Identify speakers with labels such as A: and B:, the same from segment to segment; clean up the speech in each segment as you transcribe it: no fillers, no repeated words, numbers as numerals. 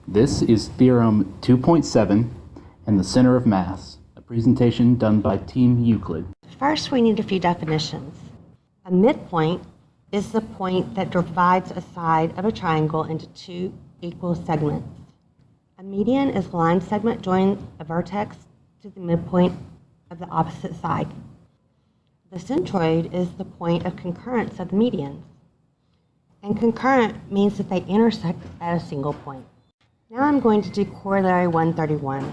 A: This is Theorem 2.7 and the center of mass, a presentation done by Team Euclid.
B: First, we need a few definitions. A midpoint is the point that divides a side of a triangle into two equal segments. A median is a line segment joining a vertex to the midpoint of the opposite side. The centroid is the point of concurrence of the medians. And concurrent means that they intersect at a single point. Now I'm going to do Corollary 131,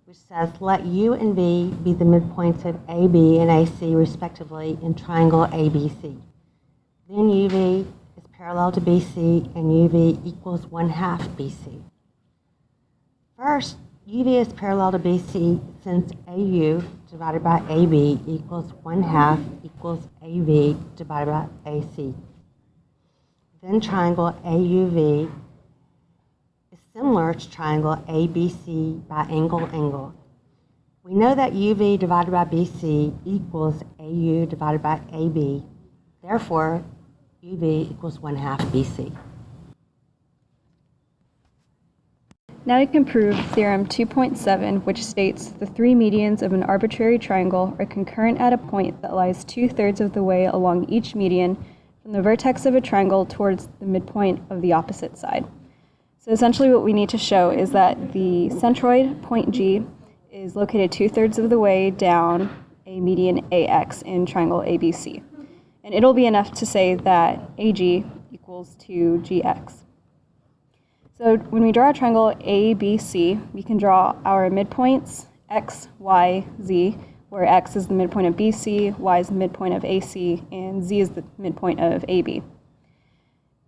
B: which says let U and V be the midpoints of AB and AC respectively in triangle ABC. Then UV is parallel to BC and UV equals 1/2 BC. First, UV is parallel to BC since AU divided by AB equals 1/2 equals AV divided by AC. Then triangle AUV is similar to triangle ABC by angle. We know that UV divided by BC equals AU divided by AB. Therefore, UV equals 1/2 BC.
C: Now we can prove Theorem 2.7, which states the three medians of an arbitrary triangle are concurrent at a point that lies 2/3 of the way along each median from the vertex of a triangle towards the midpoint of the opposite side. So essentially what we need to show is that the centroid, point G, is located 2/3 of the way down a median AX in triangle ABC. And it'll be enough to say that AG equals 2GX. So when we draw a triangle ABC, we can draw our midpoints X, Y, Z, where X is the midpoint of BC, Y is the midpoint of AC, and Z is the midpoint of AB.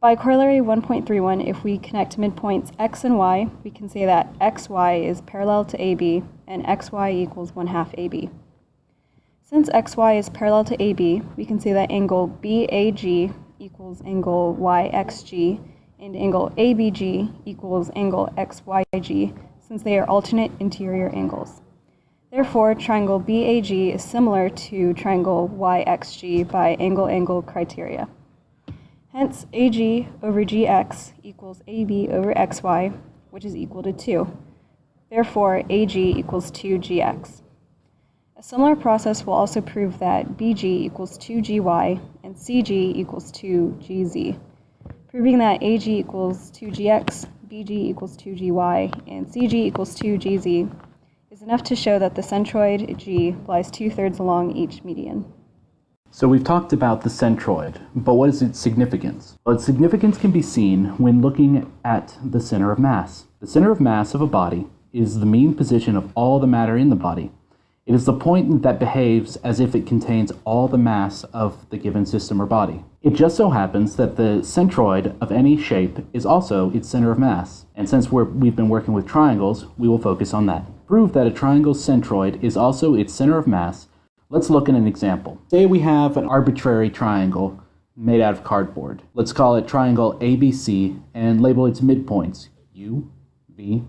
C: By Corollary 1.31, if we connect midpoints X and Y, we can say that XY is parallel to AB, and XY equals 1/2 AB. Since XY is parallel to AB, we can say that angle BAG equals angle YXG, and angle ABG equals angle XYG, since they are alternate interior angles. Therefore, triangle BAG is similar to triangle YXG by angle-angle criteria. Hence, AG over GX equals AB over XY, which is equal to 2. Therefore, AG equals 2GX. A similar process will also prove that BG equals 2GY and CG equals 2GZ. Proving that AG equals 2GX, BG equals 2GY, and CG equals 2GZ is enough to show that the centroid G lies 2/3 along each median.
A: So we've talked about the centroid, but what is its significance? Well, its significance can be seen when looking at the center of mass. The center of mass of a body is the mean position of all the matter in the body. It is the point that behaves as if it contains all the mass of the given system or body. It just so happens that the centroid of any shape is also its center of mass. And since we've been working with triangles, we will focus on that. To prove that a triangle's centroid is also its center of mass, let's look at an example. Say we have an arbitrary triangle made out of cardboard. Let's call it triangle ABC and label its midpoints, U, V,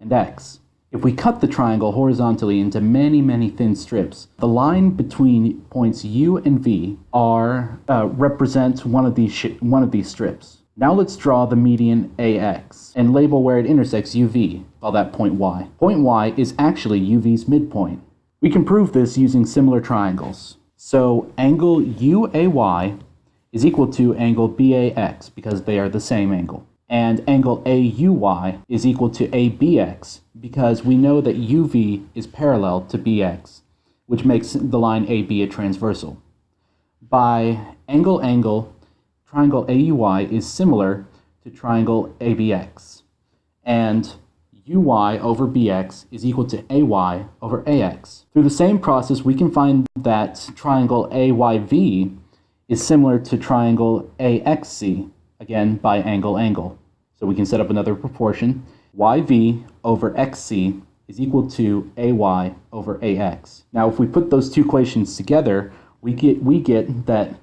A: and X. If we cut the triangle horizontally into many thin strips, the line between points U and V represents one of these strips. Now let's draw the median AX and label where it intersects UV, call that point Y. Point Y is actually UV's midpoint. We can prove this using similar triangles. So angle UAY is equal to angle BAX because they are the same angle. And angle AUY is equal to ABX because we know that UV is parallel to BX, which makes the line AB a transversal. By angle, triangle AUY is similar to triangle ABX, and UY over BX is equal to AY over AX. Through the same process, we can find that triangle AYV is similar to triangle AXC, again by angle. So we can set up another proportion. YV over XC is equal to AY over AX. Now if we put those two equations together, we get that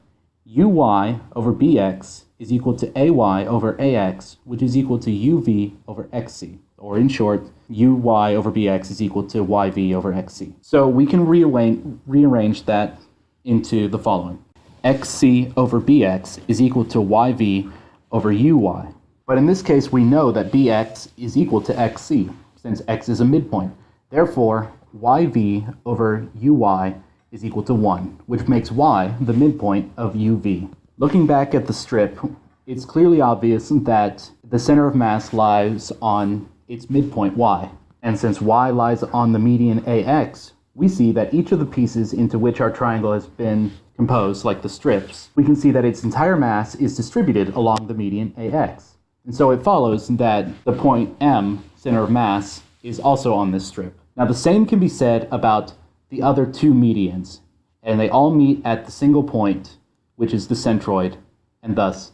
A: UY over BX is equal to AY over AX, which is equal to UV over XC. Or in short, UY over BX is equal to YV over XC. So we can rearrange that into the following. XC over BX is equal to YV over UY. But in this case, we know that bx is equal to xc, since x is a midpoint. Therefore, yv over uy is equal to 1, which makes y the midpoint of uv. Looking back at the strip, it's clearly obvious that the center of mass lies on its midpoint y. And since y lies on the median ax, we see that each of the pieces into which our triangle has been composed, like the strips, we can see that its entire mass is distributed along the median ax. And so it follows that the point M, center of mass, is also on this strip. Now the same can be said about the other two medians, and they all meet at the single point, which is the centroid, and thus